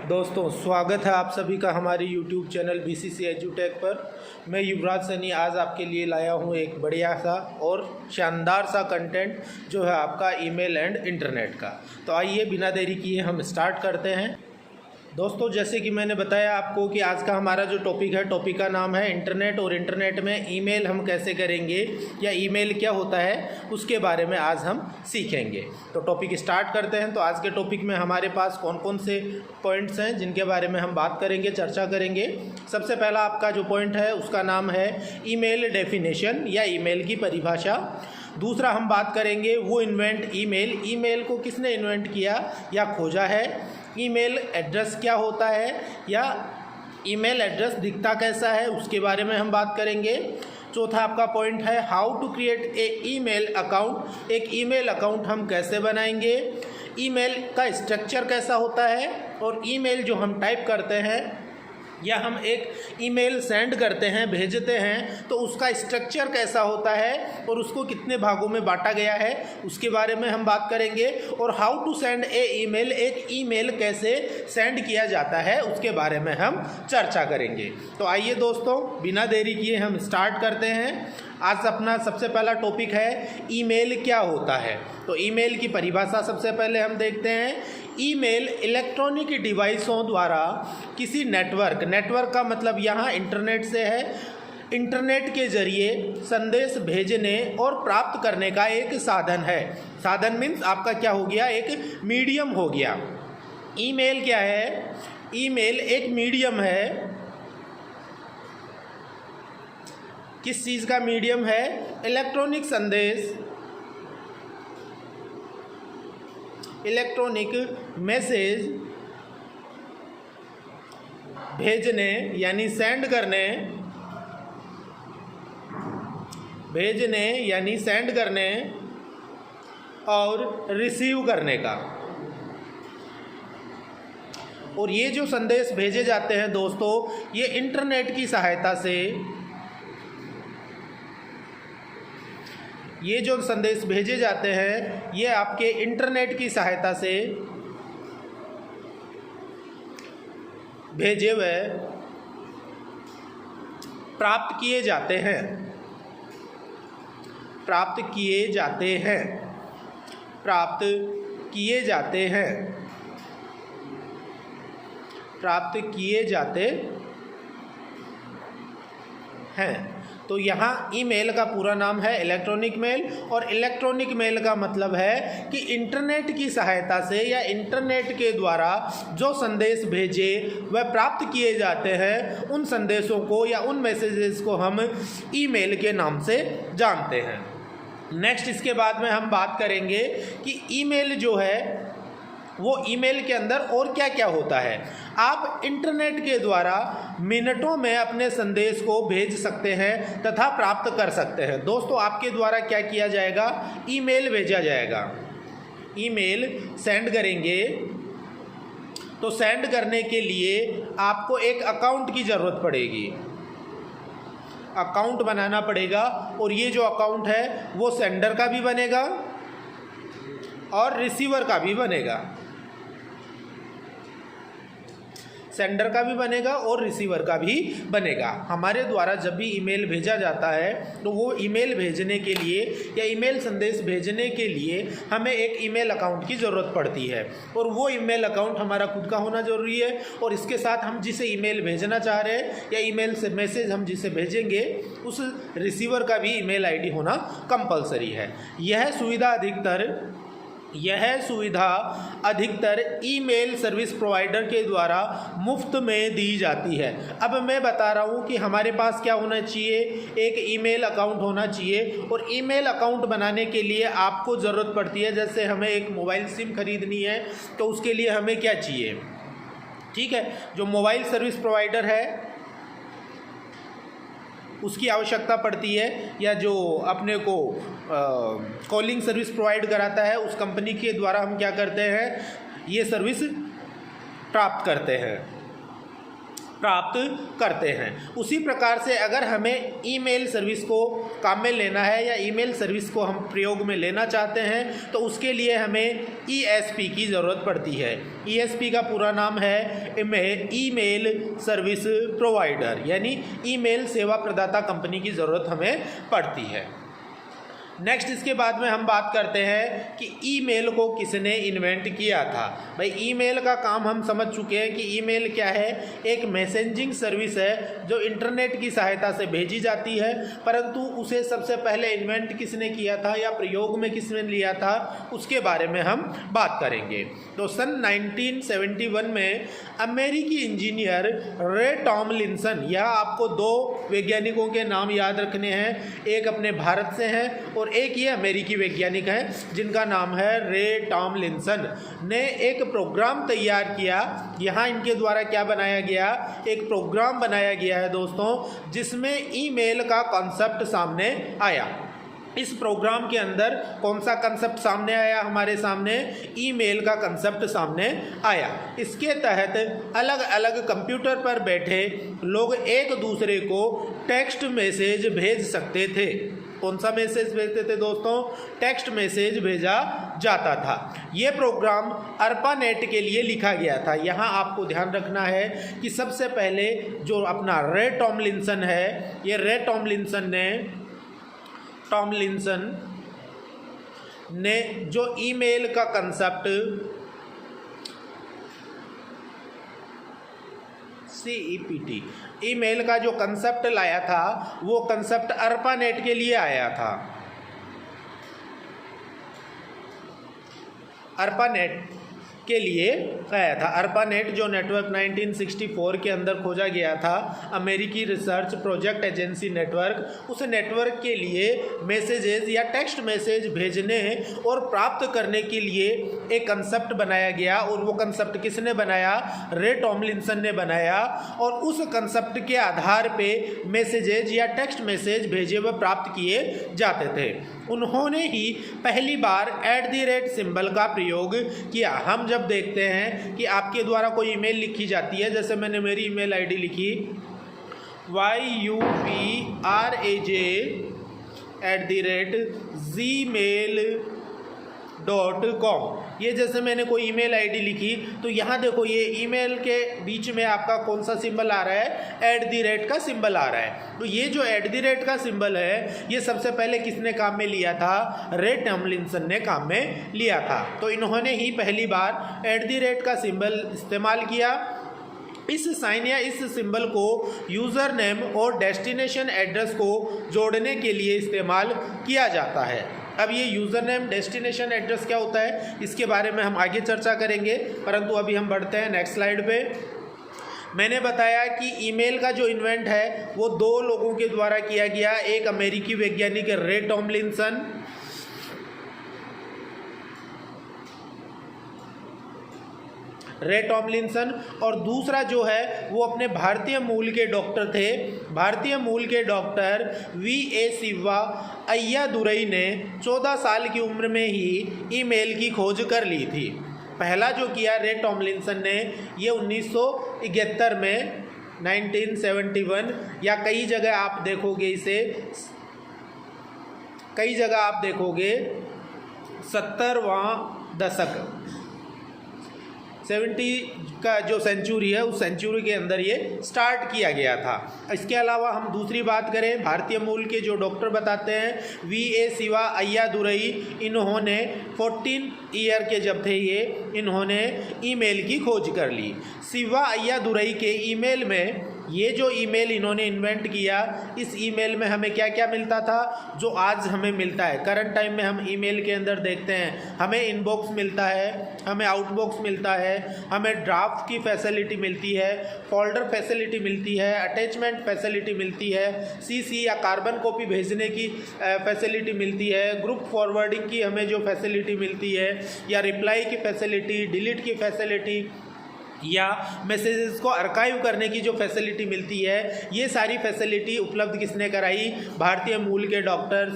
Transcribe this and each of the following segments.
दोस्तों स्वागत है आप सभी का हमारे YouTube चैनल BCC एजुटेक पर। मैं युवराज सैनी आज आपके लिए लाया हूं एक बढ़िया सा और शानदार सा कंटेंट जो है आपका ईमेल एंड इंटरनेट का। तो आइए बिना देरी किए हम स्टार्ट करते हैं। दोस्तों जैसे कि मैंने बताया आपको कि आज का हमारा जो टॉपिक है, टॉपिक का नाम है इंटरनेट, और इंटरनेट में ईमेल हम कैसे करेंगे या ईमेल क्या होता है उसके बारे में आज हम सीखेंगे। तो टॉपिक स्टार्ट करते हैं। तो आज के टॉपिक में हमारे पास कौन कौन से पॉइंट्स हैं जिनके बारे में हम बात करेंगे, चर्चा करेंगे। सबसे पहला आपका जो पॉइंट है उसका नाम है ईमेल डेफिनेशन या ईमेल की परिभाषा। दूसरा हम बात करेंगे वो इन्वेंट ईमेल, ईमेल को किसने इन्वेंट किया या खोजा है। ईमेल एड्रेस क्या होता है या ईमेल एड्रेस दिखता कैसा है उसके बारे में हम बात करेंगे। चौथा आपका पॉइंट है how to create a email account, एक ईमेल अकाउंट हम कैसे बनाएंगे, ईमेल का स्ट्रक्चर कैसा होता है, और ईमेल जो हम टाइप करते हैं या हम एक ईमेल सेंड करते हैं, भेजते हैं, तो उसका स्ट्रक्चर कैसा होता है और उसको कितने भागों में बांटा गया है उसके बारे में हम बात करेंगे। और how to send a email, एक ईमेल कैसे सेंड किया जाता है उसके बारे में हम चर्चा करेंगे। तो आइए दोस्तों बिना देरी किए हम स्टार्ट करते हैं। आज अपना सबसे पहला टॉपिक है ईमेल क्या होता है। तो ईमेल की परिभाषा सबसे पहले हम देखते हैं। ईमेल इलेक्ट्रॉनिक डिवाइसों द्वारा किसी नेटवर्क का मतलब यहाँ इंटरनेट से है, इंटरनेट के जरिए संदेश भेजने और प्राप्त करने का एक साधन है। साधन मीन्स आपका क्या हो गया, एक मीडियम हो गया। ईमेल क्या है, ईमेल एक मीडियम है। किस चीज़ का मीडियम है, इलेक्ट्रॉनिक संदेश, इलेक्ट्रॉनिक मैसेज भेजने यानी सेंड करने, भेजने यानी सेंड करने और रिसीव करने का। और ये जो संदेश भेजे जाते हैं दोस्तों, ये इंटरनेट की सहायता से, ये जो संदेश भेजे जाते हैं ये आपके इंटरनेट की सहायता से भेजे हुए प्राप्त किए जाते हैं, प्राप्त किए जाते हैं, प्राप्त किए जाते हैं, प्राप्त किए जाते हैं। तो यहाँ ईमेल का पूरा नाम है इलेक्ट्रॉनिक मेल, और इलेक्ट्रॉनिक मेल का मतलब है कि इंटरनेट की सहायता से या इंटरनेट के द्वारा जो संदेश भेजे वह प्राप्त किए जाते हैं, उन संदेशों को या उन मैसेजेस को हम ईमेल के नाम से जानते हैं। नेक्स्ट इसके बाद में हम बात करेंगे कि ईमेल जो है वो ईमेल के अंदर और क्या क्या होता है। आप इंटरनेट के द्वारा मिनटों में अपने संदेश को भेज सकते हैं तथा प्राप्त कर सकते हैं। दोस्तों आपके द्वारा क्या किया जाएगा, ईमेल भेजा जाएगा, ईमेल सेंड करेंगे। तो सेंड करने के लिए आपको एक अकाउंट की ज़रूरत पड़ेगी, अकाउंट बनाना पड़ेगा। और ये जो अकाउंट है वो सेंडर का भी बनेगा और रिसीवर का भी बनेगा, सेंडर का भी बनेगा और रिसीवर का भी बनेगा। हमारे द्वारा जब भी ईमेल भेजा जाता है तो वो ईमेल भेजने के लिए या ईमेल संदेश भेजने के लिए हमें एक ईमेल अकाउंट की ज़रूरत पड़ती है, और वो ईमेल अकाउंट हमारा खुद का होना ज़रूरी है। और इसके साथ हम जिसे ईमेल भेजना चाह रहे हैं या ईमेल से मैसेज हम जिसे भेजेंगे उस रिसीवर का भी ईमेल आईडी होना कंपलसरी है। यह सुविधा अधिकतर ईमेल सर्विस प्रोवाइडर के द्वारा मुफ्त में दी जाती है। अब मैं बता रहा हूँ कि हमारे पास क्या होना चाहिए, एक ईमेल अकाउंट होना चाहिए। और ईमेल अकाउंट बनाने के लिए आपको ज़रूरत पड़ती है, जैसे हमें एक मोबाइल सिम खरीदनी है तो उसके लिए हमें क्या चाहिए, ठीक है, जो मोबाइल सर्विस प्रोवाइडर है उसकी आवश्यकता पड़ती है, या जो अपने को कॉलिंग सर्विस प्रोवाइड कराता है उस कंपनी के द्वारा हम क्या करते हैं, ये सर्विस प्राप्त करते हैं। प्राप्त करते हैं। उसी प्रकार से अगर हमें ईमेल सर्विस को काम में लेना है या ईमेल सर्विस को हम प्रयोग में लेना चाहते हैं तो उसके लिए हमें ESP की ज़रूरत पड़ती है। ESP का पूरा नाम है ईमेल सर्विस प्रोवाइडर, यानी ईमेल सेवा प्रदाता कंपनी की ज़रूरत हमें पड़ती है। नेक्स्ट इसके बाद में हम बात करते हैं कि ईमेल को किसने इन्वेंट किया था। भाई ईमेल का काम हम समझ चुके हैं कि ईमेल क्या है, एक मैसेजिंग सर्विस है जो इंटरनेट की सहायता से भेजी जाती है, परंतु उसे सबसे पहले इन्वेंट किसने किया था या प्रयोग में किसने लिया था उसके बारे में हम बात करेंगे। तो सन 1971 में अमेरिकी इंजीनियर रे टॉमलिंसन, यह आपको दो वैज्ञानिकों के नाम याद रखने हैं, एक अपने भारत से हैं और एक ये अमेरिकी वैज्ञानिक हैं जिनका नाम है रे टॉमलिंसन, ने एक प्रोग्राम तैयार किया। यहाँ इनके द्वारा क्या बनाया गया, एक प्रोग्राम बनाया गया है दोस्तों, जिसमें ईमेल का कॉन्सेप्ट सामने आया। इस प्रोग्राम के अंदर कौन सा कंसेप्ट सामने आया हमारे सामने, ईमेल का कंसेप्ट सामने आया। इसके तहत अलग अलग कंप्यूटर पर बैठे लोग एक दूसरे को टेक्स्ट मैसेज भेज सकते थे। कौन सा मैसेज भेजते थे दोस्तों, टेक्स्ट मैसेज भेजा जाता था। ये प्रोग्राम ARPANET के लिए लिखा गया था। यहाँ आपको ध्यान रखना है कि सबसे पहले जो अपना रे टॉमलिंसन है, ये रे टॉमलिंसन ने जो ईमेल का कंसेप्ट CEPT ईमेल का जो कंसेप्ट लाया था वो कंसेप्ट ARPANET के लिए आया था। ARPANET के लिए आया था। ARPANET जो नेटवर्क 1964 के अंदर खोजा गया था, अमेरिकी रिसर्च प्रोजेक्ट एजेंसी नेटवर्क, उस नेटवर्क के लिए मैसेजेस या टेक्स्ट मैसेज भेजने और प्राप्त करने के लिए एक कंसेप्ट बनाया गया। और वो कंसेप्ट किसने बनाया, रे टॉमलिंसन ने बनाया। और उस कंसेप्ट के आधार पे मैसेजेज या टेक्स्ट मैसेज भेजे व प्राप्त किए जाते थे। उन्होंने ही पहली बार @ सिंबल का प्रयोग किया। हम जब देखते हैं कि आपके द्वारा कोई ईमेल लिखी जाती है, जैसे मैंने मेरी ईमेल आईडी लिखी yupraj@gmail.com, ये जैसे मैंने कोई ईमेल आईडी लिखी तो यहाँ देखो ये ईमेल के बीच में आपका कौन सा सिंबल आ रहा है, @ का सिंबल आ रहा है। तो ये जो @ का सिंबल है ये सबसे पहले किसने काम में लिया था, रे टॉमलिंसन ने काम में लिया था। तो इन्होंने ही पहली बार @ का सिंबल इस्तेमाल किया। इस साइन या इस सिंबल को यूज़र नेम और डेस्टिनेशन एड्रेस को जोड़ने के लिए इस्तेमाल किया जाता है। अब ये यूज़र नेम डेस्टिनेशन एड्रेस क्या होता है इसके बारे में हम आगे चर्चा करेंगे, परंतु अभी हम बढ़ते हैं नेक्स्ट स्लाइड पे। मैंने बताया कि ईमेल का जो इन्वेंट है वो दो लोगों के द्वारा किया गया, एक अमेरिकी वैज्ञानिक रे टॉमलिंसन और दूसरा जो है वो अपने भारतीय मूल के डॉक्टर थे। भारतीय मूल के डॉक्टर VA सिवा अय्यादुरई ने 14 साल की उम्र में ही ईमेल की खोज कर ली थी। पहला जो किया रे टॉमलिंसन ने ये 1971 में 1971, या कई जगह आप देखोगे इसे, कई जगह आप देखोगे 70वां दशक 70 का जो सेंचुरी है उस सेंचुरी के अंदर ये स्टार्ट किया गया था। इसके अलावा हम दूसरी बात करें, भारतीय मूल के जो डॉक्टर बताते हैं VA सिवा अय्यादुरई, इन्होंने 14 ईयर के जब थे ये, इन्होंने ईमेल की खोज कर ली। सिवा अय्यादुरई के ईमेल में ये जो ईमेल इन्होंने इन्वेंट किया, इस ईमेल में हमें क्या क्या मिलता था जो आज हमें मिलता है। करंट टाइम में हम ईमेल के अंदर देखते हैं, हमें इनबॉक्स मिलता है, हमें आउटबॉक्स मिलता है, हमें ड्राफ्ट की फैसिलिटी मिलती है, फोल्डर फैसिलिटी मिलती है, अटैचमेंट फैसिलिटी मिलती है, CC या कार्बन कॉपी भेजने की फैसिलिटी मिलती है, ग्रुप फॉरवर्डिंग की हमें जो फैसिलिटी मिलती है, या रिप्लाई की फैसिलिटी, डिलीट की फैसिलिटी, या मैसेजेस को आर्काइव करने की जो फैसिलिटी मिलती है, ये सारी फैसिलिटी उपलब्ध किसने कराई, भारतीय मूल के डॉक्टर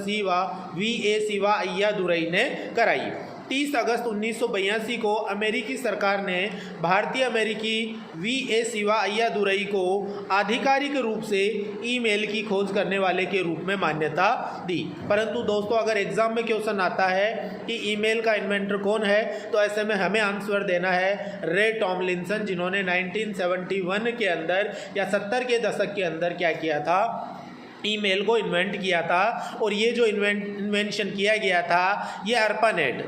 VA सिवा अय्यादुरई ने कराई। 30 अगस्त 1982 को अमेरिकी सरकार ने भारतीय अमेरिकी वी.ए. सिवा अय्यादुरई को आधिकारिक रूप से ईमेल की खोज करने वाले के रूप में मान्यता दी। परंतु दोस्तों, अगर एग्जाम में क्वेश्चन आता है कि ईमेल का इन्वेंटर कौन है, तो ऐसे में हमें आंसर देना है रे टॉमलिंसन, जिन्होंने 1971 के अंदर या 70 के दशक के अंदर क्या किया था, ईमेल को इन्वेंट किया था। और ये जो इन्वेंशन किया गया था, ये ARPANET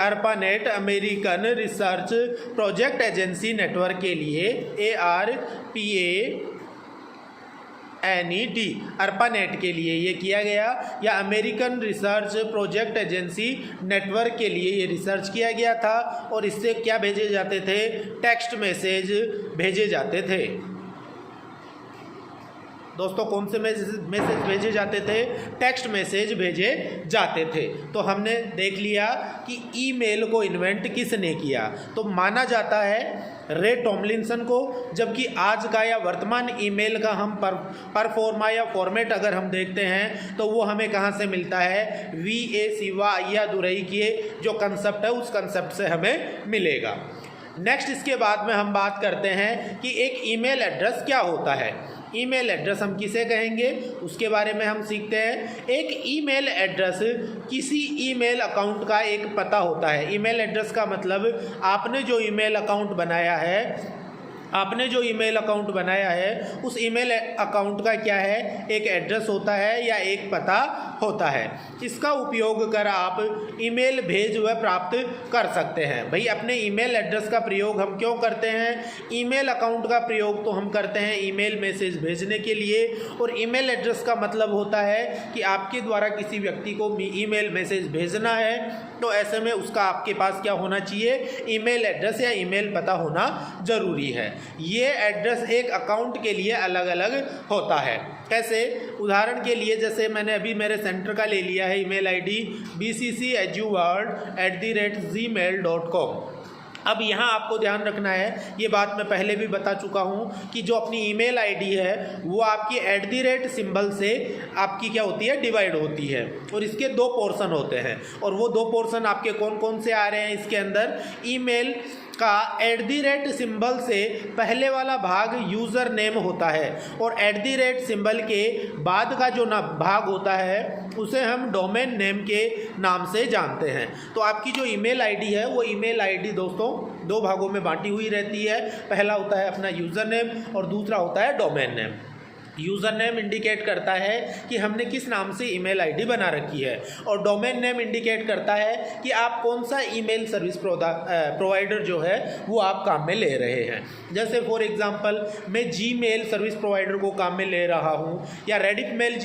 ARPANET American research project agency network के लिए ARPANET के लिए ये किया गया, या American research project agency network के लिए ये रिसर्च किया गया था। और इससे क्या भेजे जाते थे, टेक्स्ट मैसेज भेजे जाते थे। दोस्तों, कौन से मैसेज भेजे जाते थे, टेक्स्ट मैसेज भेजे जाते थे। तो हमने देख लिया कि ईमेल को इन्वेंट किसने किया, तो माना जाता है रे टॉमलिंसन को। जबकि आज का या वर्तमान ईमेल का हम परफॉर्मा या फॉर्मेट अगर हम देखते हैं तो वो हमें कहाँ से मिलता है, वी.ए. सिवा अय्यादुरई के जो कंसेप्ट है उस कंसेप्ट से हमें मिलेगा। नेक्स्ट, इसके बाद में हम बात करते हैं कि एक ईमेल एड्रेस क्या होता है। ईमेल एड्रेस हम किसे कहेंगे, उसके बारे में हम सीखते हैं। एक ईमेल एड्रेस किसी ईमेल अकाउंट का एक पता होता है। ईमेल एड्रेस का मतलब आपने जो ईमेल अकाउंट बनाया है, उस ईमेल अकाउंट का क्या है, एक एड्रेस होता है या एक पता होता है। इसका उपयोग कर आप ईमेल भेज व प्राप्त कर सकते हैं। भाई, अपने ईमेल एड्रेस का प्रयोग हम क्यों करते हैं, ईमेल अकाउंट का प्रयोग तो हम करते हैं ईमेल मैसेज भेजने के लिए। और ईमेल एड्रेस का मतलब होता है कि आपके द्वारा किसी व्यक्ति को ईमेल मैसेज भेजना है, तो ऐसे में उसका आपके पास क्या होना चाहिए, ईमेल एड्रेस या ईमेल पता होना ज़रूरी है। ये एड्रेस एक अकाउंट के लिए अलग अलग होता है। कैसे, उदाहरण के लिए जैसे मैंने अभी मेरे सेंटर का ले लिया है ईमेल आईडी bcceduworld@gmail.com। अब यहाँ आपको ध्यान रखना है, ये बात मैं पहले भी बता चुका हूँ कि जो अपनी ईमेल आईडी है वो आपकी @ सिंबल से आपकी क्या होती है, डिवाइड होती है। और इसके 2 पोर्शन होते हैं, और वो 2 पोर्शन आपके कौन कौन से आ रहे हैं इसके अंदर। ईमेल का @ सिंबल से पहले वाला भाग यूज़र नेम होता है, और @ सिंबल के बाद का जो भाग होता है उसे हम डोमेन नेम के नाम से जानते हैं। तो आपकी जो ईमेल आईडी है वो ईमेल आईडी दोस्तों 2 भागों में बांटी हुई रहती है। पहला होता है अपना यूज़र नेम और दूसरा होता है domain name. User name indicate करता है कि हमने किस नाम से ईमेल आईडी बना रखी है, और डोमेन नेम इंडिकेट करता है कि आप कौन सा ईमेल सर्विस प्रोवाइडर जो है वो आप काम में ले रहे हैं। जैसे फॉर एग्जांपल मैं जीमेल सर्विस प्रोवाइडर को काम में ले रहा हूं, या रेडिफमेल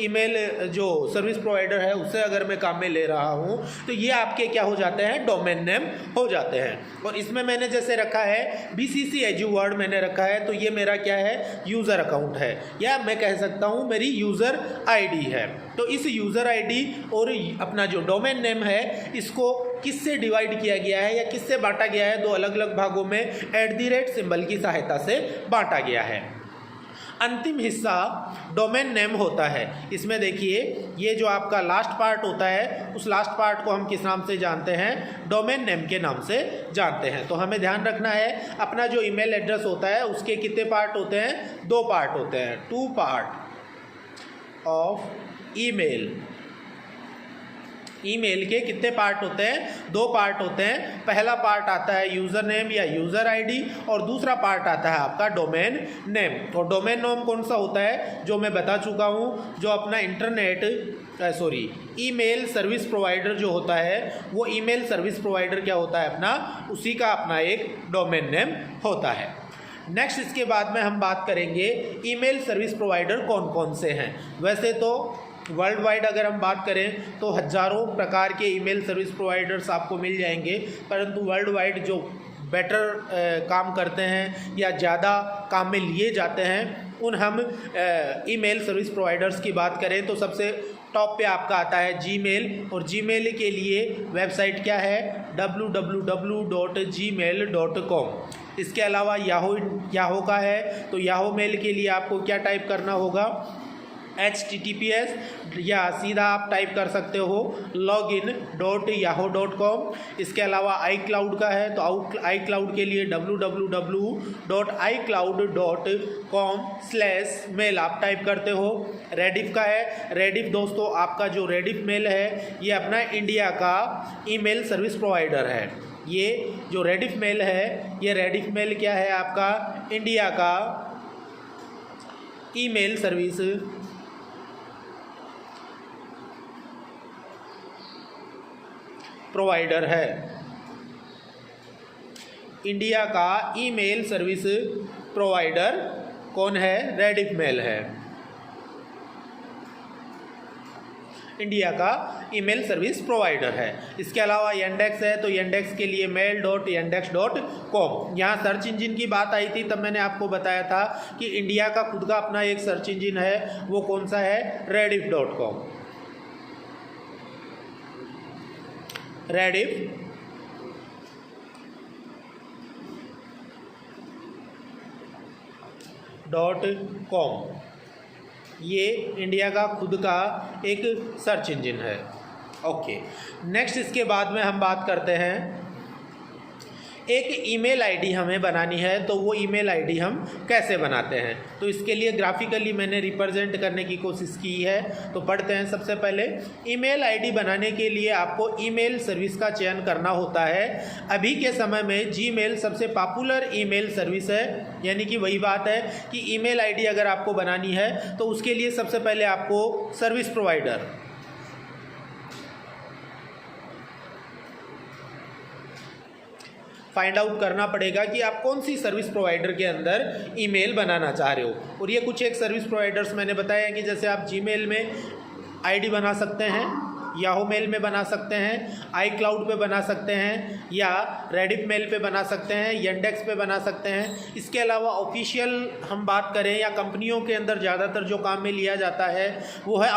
ईमेल जो सर्विस प्रोवाइडर है उससे अगर मैं काम में ले रहा हूं, तो ये आपके क्या हो जाते हैं, डोमेन नेम हो जाते हैं। और इसमें मैंने जैसे रखा है bcceduworld मैंने रखा है, तो ये मेरा क्या है, यूज़र अकाउंट है, या मैं कह सकता हूं मेरी यूज़र आईडी है। तो इस यूज़र आईडी और अपना जो डोमेन नेम है इसको किससे डिवाइड किया गया है या किससे बांटा गया है, 2 अलग अलग भागों में @ सिंबल की सहायता से बांटा गया है। अंतिम हिस्सा डोमेन नेम होता है। इसमें देखिए, ये जो आपका लास्ट पार्ट होता है उस लास्ट पार्ट को हम किस नाम से जानते हैं, डोमेन नेम के नाम से जानते हैं। तो हमें ध्यान रखना है, अपना जो ईमेल एड्रेस होता है उसके कितने पार्ट होते हैं, 2 पार्ट होते हैं। 2 पार्ट ऑफ ईमेल के कितने पार्ट होते हैं, 2 पार्ट होते हैं। पहला पार्ट आता है यूज़र नेम या यूज़र आईडी, और दूसरा पार्ट आता है आपका डोमेन नेम। और डोमेन नेम कौन सा होता है, जो मैं बता चुका हूँ, जो अपना ईमेल सर्विस प्रोवाइडर जो होता है, वो ईमेल सर्विस प्रोवाइडर क्या होता है अपना, उसी का अपना एक डोमेन नेम होता है। नेक्स्ट, इसके बाद में हम बात करेंगे ईमेल सर्विस प्रोवाइडर कौन कौन से हैं। वैसे तो वर्ल्ड वाइड अगर हम बात करें तो हज़ारों प्रकार के ईमेल सर्विस प्रोवाइडर्स आपको मिल जाएंगे, परंतु वर्ल्ड वाइड जो बेटर काम करते हैं या ज़्यादा काम में लिए जाते हैं, उन हम ईमेल सर्विस प्रोवाइडर्स की बात करें तो सबसे टॉप पे आपका आता है जीमेल। और जीमेल के लिए वेबसाइट क्या है, www.gmail.com। इसके अलावा याहू का है, तो याहू मेल के लिए आपको क्या टाइप करना होगा, https या सीधा आप टाइप कर सकते हो login.yahoo.com। इसके अलावा iCloud का है तो iCloud के लिए www.icloud.com/mail आप टाइप करते हो। रेडिफ का है, रेडिफ दोस्तों आपका जो रेडिफ मेल है ये अपना इंडिया का ईमेल सर्विस प्रोवाइडर है। ये जो रेडिफ मेल है ये रेडिफ मेल क्या है, आपका इंडिया का ईमेल सर्विस प्रोवाइडर है। इंडिया का ईमेल सर्विस प्रोवाइडर कौन है? रेडिफ मेल है, इंडिया का ईमेल सर्विस प्रोवाइडर है। इसके अलावा Yandex है तो Yandex के लिए mail.yandex.com। यहाँ सर्च इंजन की बात आई थी तब मैंने आपको बताया था कि इंडिया का खुद का अपना एक सर्च इंजन है, वो कौन सा है? rediff.com। rediff.com ये इंडिया का खुद का एक सर्च इंजन है। ओके, नेक्स्ट इसके बाद में हम बात करते हैं, एक ईमेल आईडी हमें बनानी है तो वो ईमेल आईडी हम कैसे बनाते हैं। तो इसके लिए ग्राफिकली मैंने रिप्रेजेंट करने की कोशिश की है। तो पढ़ते हैं। सबसे पहले ईमेल आईडी बनाने के लिए आपको ईमेल सर्विस का चयन करना होता है। अभी के समय में जीमेल सबसे पॉपुलर ईमेल सर्विस है, यानी कि वही बात है कि ईमेल आईडी अगर आपको बनानी है तो उसके लिए सबसे पहले आपको सर्विस प्रोवाइडर फाइंड आउट करना पड़ेगा कि आप कौन सी सर्विस प्रोवाइडर के अंदर ईमेल बनाना चाह रहे हो। और ये कुछ एक सर्विस प्रोवाइडर्स मैंने बताया कि जैसे आप जीमेल में आईडी बना सकते हैं, याहू मेल में बना सकते हैं, iCloud पे बना सकते हैं, या रेडिफ मेल पे बना सकते हैं, Yandex पे बना सकते हैं। इसके अलावा ऑफिशियल हम बात करें या कंपनियों के अंदर ज़्यादातर जो काम में लिया जाता है वो है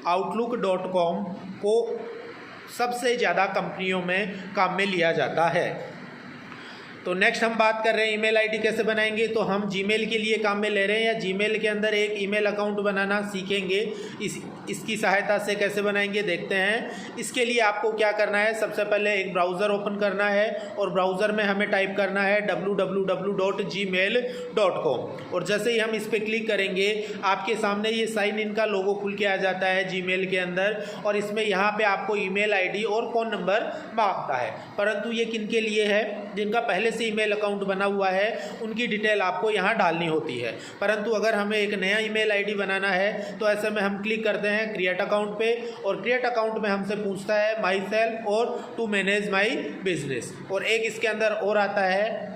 outlook.com को सबसे ज़्यादा कंपनियों में काम में लिया जाता है। तो नेक्स्ट हम बात कर रहे हैं ईमेल आईडी कैसे बनाएंगे। तो हम जीमेल के लिए काम में ले रहे हैं या जीमेल के अंदर एक ईमेल अकाउंट बनाना सीखेंगे। इसकी सहायता से कैसे बनाएंगे देखते हैं। इसके लिए आपको क्या करना है, सबसे पहले एक ब्राउज़र ओपन करना है और ब्राउज़र में हमें टाइप करना है www.gmail.com। और जैसे ही हम इस पर क्लिक करेंगे आपके सामने ये साइन इन का लोगो खुल के आ जाता है जीमेल के अंदर, और इसमें यहाँ पे आपको ईमेल आईडी और फ़ोन नंबर मांगता है। परंतु ये किन के लिए है? जिनका पहले से ईमेल अकाउंट बना हुआ है उनकी डिटेल आपको यहाँ डालनी होती है। परंतु अगर हमें एक नया ईमेल आईडी बनाना है तो ऐसे में हम क्लिक करते हैं क्रिएट अकाउंट पे, और क्रिएट अकाउंट में हमसे पूछता है माई सेल्फ और टू मैनेज माई बिजनेस। और एक इसके अंदर और आता है,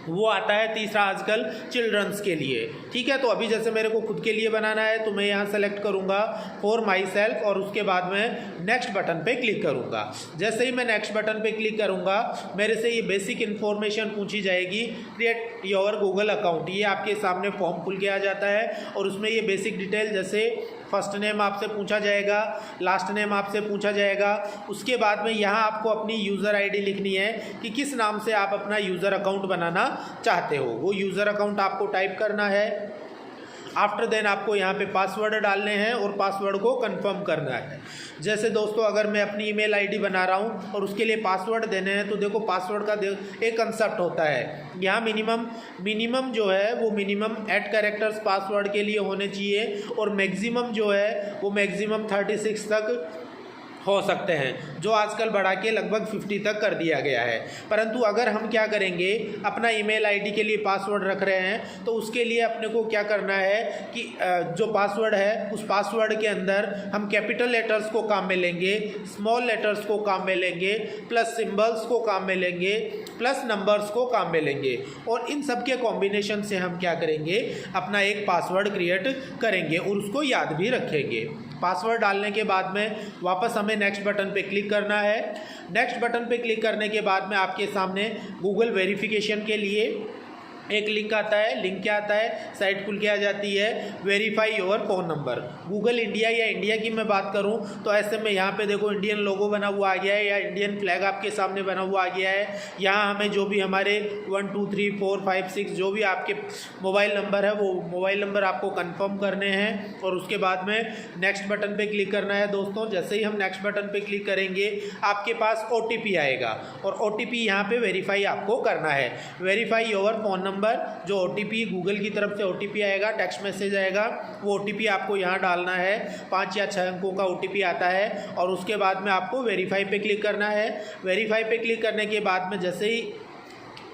वो आता है तीसरा आजकल चिल्ड्रंस के लिए। ठीक है, तो अभी जैसे मेरे को खुद के लिए बनाना है तो मैं यहाँ सेलेक्ट करूँगा फॉर माई सेल्फ और उसके बाद में नेक्स्ट बटन पे क्लिक करूँगा। जैसे ही मैं नेक्स्ट बटन पे क्लिक करूँगा मेरे से ये बेसिक इन्फॉर्मेशन पूछी जाएगी, क्रिएट योर गूगल अकाउंट। ये आपके सामने फॉर्म खुल के आ जाता है और उसमें ये बेसिक डिटेल जैसे फर्स्ट नेम आपसे पूछा जाएगा, लास्ट नेम आपसे पूछा जाएगा। उसके बाद में यहाँ आपको अपनी यूज़र आईडी लिखनी है कि किस नाम से आप अपना यूज़र अकाउंट बनाना चाहते हो। वो यूज़र अकाउंट आपको टाइप करना है। आफ्टर देन आपको यहाँ पे पासवर्ड डालने हैं और पासवर्ड को कंफर्म करना है। जैसे दोस्तों अगर मैं अपनी ईमेल आईडी बना रहा हूँ और उसके लिए पासवर्ड देने हैं तो देखो पासवर्ड का एक कंसेप्ट होता है। यहाँ मिनिमम जो है वो मिनिमम 8 कैरेक्टर्स पासवर्ड के लिए होने चाहिए और मैक्सिमम जो है वो मैक्सिमम 36 तक हो सकते हैं, जो आजकल बढ़ा के लगभग 50 तक कर दिया गया है। परंतु अगर हम क्या करेंगे, अपना ईमेल आईडी के लिए पासवर्ड रख रहे हैं तो उसके लिए अपने को क्या करना है कि जो पासवर्ड है उस पासवर्ड के अंदर हम कैपिटल लेटर्स को काम में लेंगे, स्मॉल लेटर्स को काम में लेंगे, प्लस सिंबल्स को काम में लेंगे, प्लस नंबर्स को काम में लेंगे, और इन सब के कॉम्बिनेशन से हम क्या करेंगे, अपना एक पासवर्ड क्रिएट करेंगे और उसको याद भी रखेंगे। पासवर्ड डालने के बाद में वापस हमें नेक्स्ट बटन पे क्लिक करना है। नेक्स्ट बटन पे क्लिक करने के बाद में आपके सामने गूगल वेरिफिकेशन के लिए एक लिंक आता है। लिंक क्या आता है, साइट खुल के आ जाती है, verify your phone number. Google India या इंडिया की मैं बात करूं तो ऐसे में यहाँ पे देखो इंडियन लोगो बना हुआ आ गया है या इंडियन फ्लैग आपके सामने बना हुआ आ गया है। यहाँ हमें जो भी हमारे 1 2 3 4 5 6 जो भी आपके मोबाइल नंबर है वो मोबाइल नंबर आपको कन्फर्म करने हैं और उसके बाद में नेक्स्ट बटन पर क्लिक करना है। दोस्तों जैसे ही हम नेक्स्ट बटन पर क्लिक करेंगे आपके पास OTP आएगा और OTP यहाँ पर वेरीफाई आपको करना है। वेरीफाई योर फ़ोन नंबर, जो OTP गूगल की तरफ से OTP आएगा, टेक्स्ट मैसेज आएगा, वो OTP आपको यहाँ डालना है। 5 या 6 अंकों का OTP आता है और उसके बाद में आपको वेरीफाई पे क्लिक करना है। वेरीफाई पे क्लिक करने के बाद में जैसे ही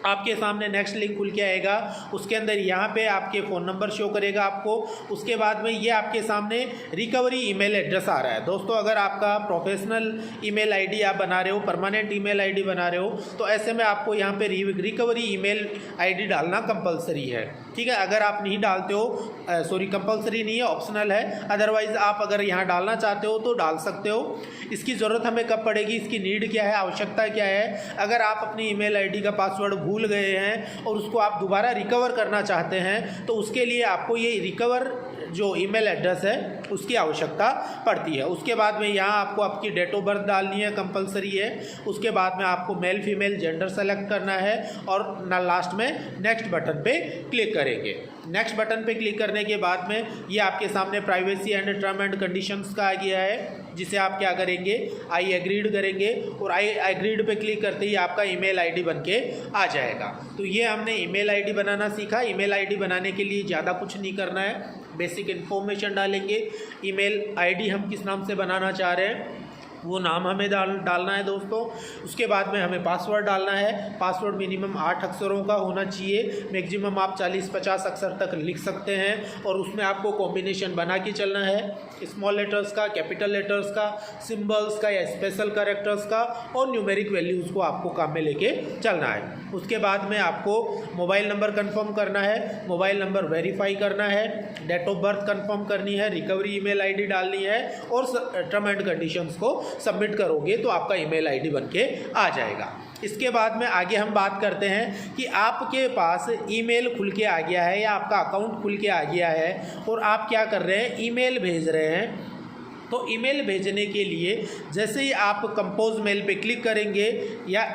आपके सामने नेक्स्ट लिंक खुल के आएगा, उसके अंदर यहाँ पे आपके फ़ोन नंबर शो करेगा आपको। उसके बाद में ये आपके सामने रिकवरी ईमेल एड्रेस आ रहा है। दोस्तों अगर आपका प्रोफेशनल ईमेल आईडी आप बना रहे हो, परमानेंट ईमेल आईडी बना रहे हो, तो ऐसे में आपको यहाँ पे रिकवरी ईमेल आईडी डालना कंपलसरी है। ठीक है, अगर आप नहीं डालते हो, कंपलसरी नहीं है, ऑप्शनल है। अदरवाइज़ आप अगर यहाँ डालना चाहते हो तो डाल सकते हो। इसकी ज़रूरत हमें कब पड़ेगी, इसकी नीड क्या है, आवश्यकता क्या है। अगर आप अपनी ईमेल आईडी का पासवर्ड भूल गए हैं और उसको आप दोबारा रिकवर करना चाहते हैं तो उसके लिए आपको ये रिकवर जो ईमेल एड्रेस है उसकी आवश्यकता पड़ती है। उसके बाद में यहाँ आपको आपकी डेट ऑफ बर्थ डालनी है, कंपलसरी है। उसके बाद में आपको मेल फीमेल जेंडर सेलेक्ट करना है और लास्ट में नेक्स्ट बटन पे क्लिक करेंगे। नेक्स्ट बटन पे क्लिक करने के बाद में ये आपके सामने privacy and term and conditions का आ गया है, जिसे आप क्या करेंगे, आई एग्रीड करेंगे और आई एग्रीड पे क्लिक करते ही आपका ईमेल आईडी बन के आ जाएगा। तो ये हमने ईमेल आईडी बनाना सीखा। ईमेल आईडी बनाने के लिए ज़्यादा कुछ नहीं करना है, बेसिक इन्फॉर्मेशन डालेंगे। ईमेल आईडी हम किस नाम से बनाना चाह रहे हैं वो नाम हमें डालना है दोस्तों। उसके बाद में हमें पासवर्ड डालना है। पासवर्ड मिनिमम 8 अक्षरों का होना चाहिए, मैक्सिमम आप 40-50 अक्षर तक लिख सकते हैं और उसमें आपको कॉम्बिनेशन बना के चलना है, स्मॉल लेटर्स का, कैपिटल लेटर्स का, सिंबल्स का या स्पेशल कैरेक्टर्स का और न्यूमेरिक वैल्यूज़ को आपको काम में लेके चलना है। उसके बाद में आपको मोबाइल नंबर कंफर्म करना है, मोबाइल नंबर वेरीफाई करना है, डेट ऑफ बर्थ कंफर्म करनी है, रिकवरी ईमेल आईडी डालनी है और टर्म एंड कंडीशंस को सबमिट करोगे तो आपका ईमेल आईडी बनके आ जाएगा। इसके बाद में आगे हम बात करते हैं कि आपके पास ईमेल खुल के आ गया है या आपका अकाउंट खुल के आ गया है और आप क्या कर रहे हैं, ईमेल भेज रहे हैं। तो ईमेल भेजने के लिए जैसे ही आप कंपोज मेल पे क्लिक करेंगे या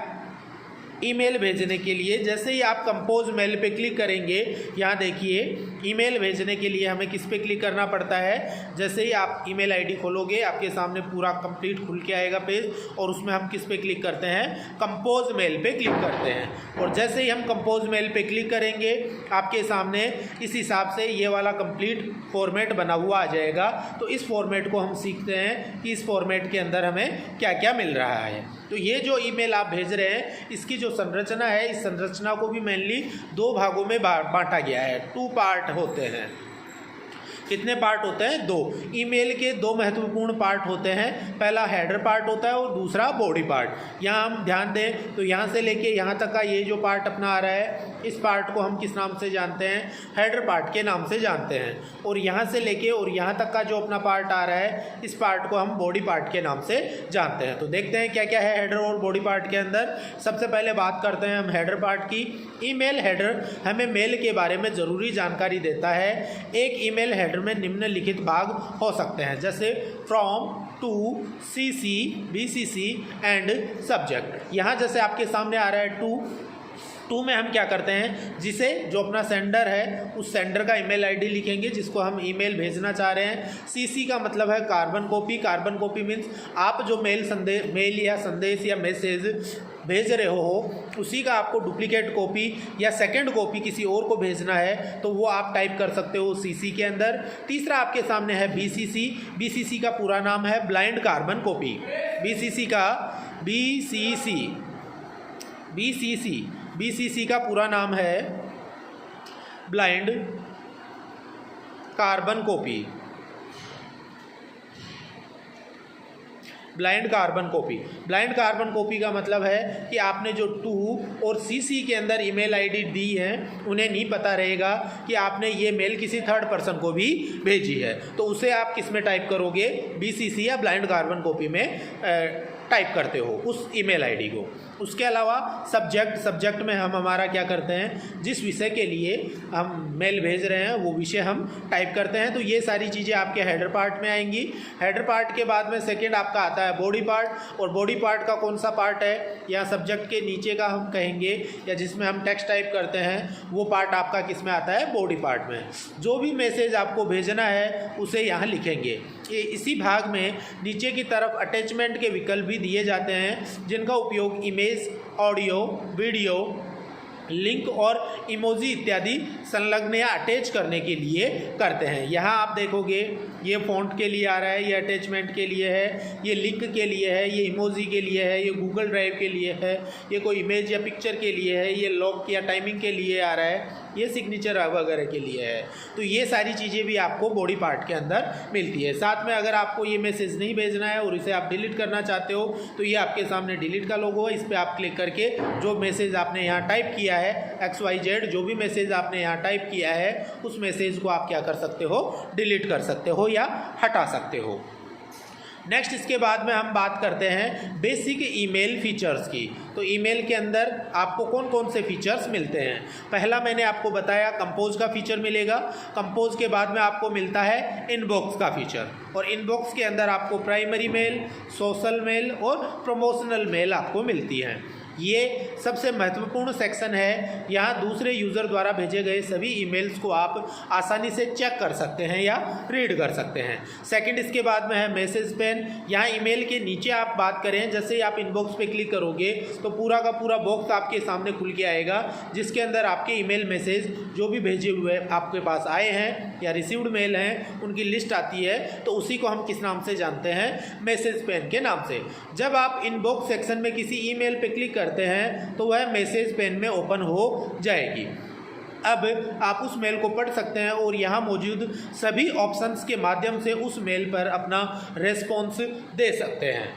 ईमेल भेजने के लिए जैसे ही आप कंपोज मेल पे क्लिक करेंगे, यहाँ देखिए ईमेल भेजने के लिए हमें किस पे क्लिक करना पड़ता है। जैसे ही आप ईमेल आईडी खोलोगे आपके सामने पूरा कंप्लीट खुल के आएगा पेज और उसमें हम किस पे क्लिक करते हैं, कंपोज मेल पे क्लिक करते हैं। और जैसे ही हम कंपोज मेल पे क्लिक करेंगे आपके सामने इस हिसाब से ये वाला कंप्लीट फॉर्मेट बना हुआ आ जाएगा। तो इस फॉर्मेट को हम सीखते हैं कि इस फॉर्मेट के अंदर हमें क्या क्या मिल रहा है। तो ये जो ईमेल आप भेज रहे हैं इसकी जो संरचना है, इस संरचना को भी मेनली 2 भागों में बांटा गया है। 2 पार्ट होते हैं। कितने पार्ट होते हैं, 2। ईमेल के 2 महत्वपूर्ण पार्ट होते हैं। पहला हेडर पार्ट होता है और दूसरा बॉडी पार्ट। यहाँ हम ध्यान दें तो यहाँ से लेके यहाँ तक का ये जो पार्ट अपना आ रहा है, इस पार्ट को हम किस नाम से जानते हैं, हेडर पार्ट के नाम से जानते हैं। और यहाँ से लेके और यहाँ तक का जो अपना पार्ट आ रहा है, इस पार्ट को हम बॉडी पार्ट के नाम से जानते हैं। तो देखते हैं क्या क्या है हेडर और बॉडी पार्ट के अंदर। सबसे पहले बात करते हैं हम हेडर पार्ट की। ईमेल हेडर हमें मेल के बारे में ज़रूरी जानकारी देता है। एक ईमेल हेडर में निम्नलिखित भाग हो सकते हैं, जैसे from, to, CC, BCC and subject. यहाँ जैसे आपके सामने आ रहा है टू में हम क्या करते हैं, जिसे जो अपना सेंडर है उस सेंडर का ईमेल आईडी लिखेंगे जिसको हम ईमेल भेजना चाह रहे हैं। सीसी का मतलब है carbon copy. Carbon copy means आप जो मेल या संदेश या मैसेज भेज रहे हो उसी का आपको डुप्लीकेट कॉपी या सेकंड कॉपी किसी और को भेजना है तो वो आप टाइप कर सकते हो सीसी के अंदर। तीसरा आपके सामने है बीसीसी। बीसीसी का पूरा नाम है ब्लाइंड कार्बन कॉपी। बीसीसी का पूरा नाम है blind carbon copy. Blind carbon copy. Blind carbon copy का मतलब है कि आपने जो 2 और सीसी के अंदर ईमेल आईडी दी है उन्हें नहीं पता रहेगा कि आपने ये मेल किसी थर्ड पर्सन को भी भेजी है। तो उसे आप किस में टाइप करोगे, बीसीसी या ब्लाइंड कार्बन कॉपी में टाइप करते हो उस ईमेल आईडी को। उसके अलावा सब्जेक्ट में हम हमारा क्या करते हैं, जिस विषय के लिए हम मेल भेज रहे हैं वो विषय हम टाइप करते हैं। तो ये सारी चीज़ें आपके हेडर पार्ट में आएंगी। हेडर पार्ट के बाद में सेकेंड आपका आता है बॉडी पार्ट, और बॉडी पार्ट का कौन सा पार्ट है, या सब्जेक्ट के नीचे का हम कहेंगे, या जिसमें हम टेक्स्ट टाइप करते हैं वो पार्ट आपका किस में आता है, बॉडी पार्ट में। जो भी मैसेज आपको भेजना है उसे यहाँ लिखेंगे। इसी भाग में नीचे की तरफ अटैचमेंट के विकल्प भी दिए जाते हैं, जिनका उपयोग इमेज, ऑडियो, वीडियो, लिंक और इमोजी इत्यादि संलग्न या अटैच करने के लिए करते हैं। यहाँ आप देखोगे ये फ़ॉन्ट के लिए आ रहा है, ये अटैचमेंट के लिए है, ये लिंक के लिए है, ये इमोजी के लिए है, ये गूगल ड्राइव के लिए है, ये कोई इमेज या पिक्चर के लिए है, ये लॉक या टाइमिंग के लिए आ रहा है, ये सिग्नेचर वगैरह के लिए है। तो ये सारी चीज़ें भी आपको बॉडी पार्ट के अंदर मिलती है। साथ में अगर आपको ये मैसेज नहीं भेजना है और इसे आप डिलीट करना चाहते हो तो ये आपके सामने डिलीट का लोगो है, इस पर आप क्लिक करके जो मैसेज आपने यहाँ टाइप किया है XYZ, जो भी मैसेज आपने यहाँ टाइप किया है उस मैसेज को आप क्या कर सकते हो, डिलीट कर सकते हो या हटा सकते हो। नेक्स्ट इसके बाद में हम बात करते हैं बेसिक ईमेल फीचर्स की। तो ईमेल के अंदर आपको कौन कौन से फीचर्स मिलते हैं। पहला मैंने आपको बताया कंपोज का फीचर मिलेगा। कंपोज के बाद में आपको मिलता है इनबॉक्स का फीचर, और इनबॉक्स के अंदर आपको प्राइमरी मेल, सोशल मेल और प्रमोशनल मेल आपको मिलती हैं। ये सबसे महत्वपूर्ण सेक्शन है। यहाँ दूसरे यूज़र द्वारा भेजे गए सभी ईमेल्स को आप आसानी से चेक कर सकते हैं या रीड कर सकते हैं। सेकंड इसके बाद में है मैसेज पेन। यहाँ ईमेल के नीचे आप बात करें, जैसे ही आप इनबॉक्स पे क्लिक करोगे तो पूरा का पूरा बॉक्स आपके सामने खुल के आएगा, जिसके अंदर आपके ईमेल मैसेज जो भी भेजे हुए आपके पास आए हैं या रिसीव्ड मेल हैं उनकी लिस्ट आती है। तो उसी को हम किस नाम से जानते हैं, मैसेज पेन के नाम से। जब आप इनबॉक्स सेक्शन में किसी ईमेल पे क्लिक करते हैं तो वह मैसेज पेन में ओपन हो जाएगी। अब आप उस मेल को पढ़ सकते हैं और यहाँ मौजूद सभी ऑप्शंस के माध्यम से उस मेल पर अपना रेस्पॉन्स दे सकते हैं।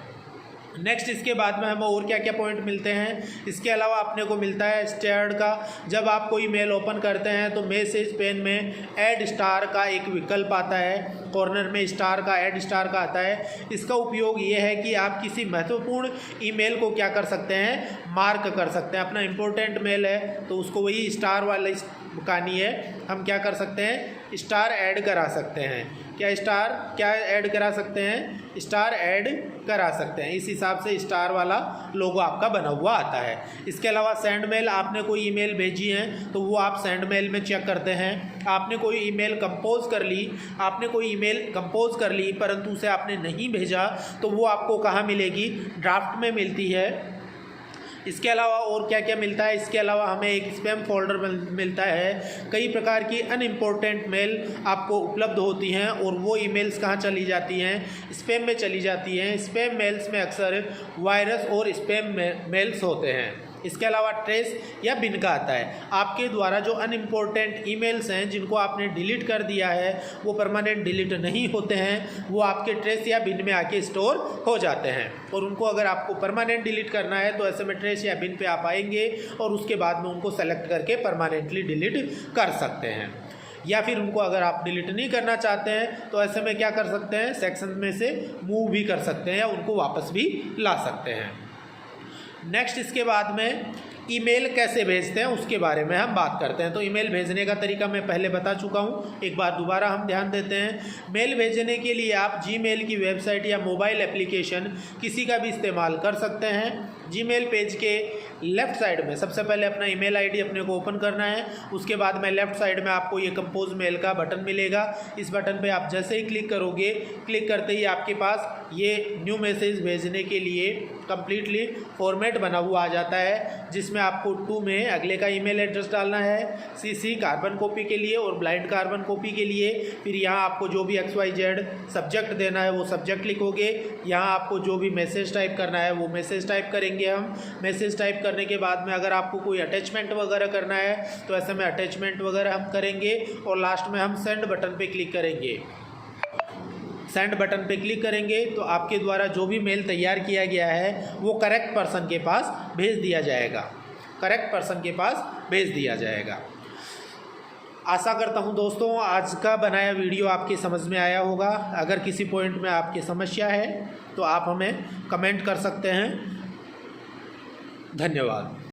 नेक्स्ट इसके बाद में हमें और क्या क्या पॉइंट मिलते हैं, इसके अलावा अपने को मिलता है स्टार्ड का। जब आप कोई मेल ओपन करते हैं तो मैसेज पेन में ऐड स्टार का एक विकल्प आता है, कॉर्नर में स्टार का, ऐड स्टार का आता है। इसका उपयोग ये है कि आप किसी महत्वपूर्ण ईमेल को क्या कर सकते हैं, मार्क कर सकते हैं। अपना इम्पोर्टेंट मेल है तो उसको वही स्टार वाला कहानी है, हम क्या कर सकते हैं, स्टार ऐड करा सकते हैं। क्या ऐड करा सकते हैं, स्टार ऐड करा सकते हैं। इस हिसाब से स्टार वाला लोगो आपका बना हुआ आता है। इसके अलावा सेंड मेल, आपने कोई ईमेल भेजी है तो वो आप सेंड मेल में चेक करते हैं। आपने कोई ईमेल कंपोज कर ली परंतु उसे आपने नहीं भेजा तो वो आपको कहाँ मिलेगी, ड्राफ्ट में मिलती है। इसके अलावा और क्या क्या मिलता है, इसके अलावा हमें एक स्पैम फोल्डर मिलता है। कई प्रकार की अनइम्पोर्टेंट मेल आपको उपलब्ध होती हैं और वो ईमेल्स कहाँ चली जाती हैं, स्पैम में चली जाती हैं। स्पैम मेल्स में अक्सर वायरस और स्पैम मेल्स होते हैं। इसके अलावा ट्रेस या बिन का आता है। आपके द्वारा जो अनइम्पोर्टेंट ईमेल्स हैं जिनको आपने डिलीट कर दिया है वो परमानेंट डिलीट नहीं होते हैं, वो आपके ट्रेस या बिन में आके स्टोर हो जाते हैं। और उनको अगर आपको परमानेंट डिलीट करना है तो ऐसे में ट्रेस या बिन पे आप आएंगे और उसके बाद में उनको सेलेक्ट करके परमानेंटली डिलीट कर सकते हैं। या फिर उनको अगर आप डिलीट नहीं करना चाहते हैं तो ऐसे में क्या कर सकते हैं, सेक्शन में से मूव भी कर सकते हैं या उनको वापस भी ला सकते हैं। नेक्स्ट इसके बाद में ईमेल कैसे भेजते हैं उसके बारे में हम बात करते हैं। तो ईमेल भेजने का तरीका मैं पहले बता चुका हूं, एक बार दोबारा हम ध्यान देते हैं। मेल भेजने के लिए आप जीमेल की वेबसाइट या मोबाइल एप्लीकेशन किसी का भी इस्तेमाल कर सकते हैं। जीमेल पेज के लेफ़्ट साइड में सबसे पहले अपना ईमेल आईडी अपने को ओपन करना है। उसके बाद में लेफ़्ट साइड में आपको ये कंपोज मेल का बटन मिलेगा। इस बटन पे आप जैसे ही क्लिक करोगे, क्लिक करते ही आपके पास ये न्यू मैसेज भेजने के लिए कंप्लीटली फॉर्मेट बना हुआ आ जाता है, जिसमें आपको टू में अगले का ईमेल एड्रेस डालना है, CC कार्बन कॉपी के लिए और ब्लाइंड कार्बन कॉपी के लिए। फिर यहाँ आपको जो भी XYZ सब्जेक्ट देना है वो सब्जेक्ट लिखोगे। यहाँ आपको जो भी मैसेज टाइप करना है वो मैसेज टाइप करेंगे हम। मैसेज टाइप करने के बाद में अगर आपको कोई अटैचमेंट वगैरह करना है तो ऐसे में अटैचमेंट वगैरह हम करेंगे और लास्ट में हम सेंड बटन पे क्लिक करेंगे। सेंड बटन पे क्लिक करेंगे तो आपके द्वारा जो भी मेल तैयार किया गया है वो करेक्ट पर्सन के पास भेज दिया जाएगा। आशा करता हूं दोस्तों आज का बनाया वीडियो आपकी समझ में आया होगा। अगर किसी पॉइंट में आपकी समस्या है तो आप हमें कमेंट कर सकते हैं। धन्यवाद।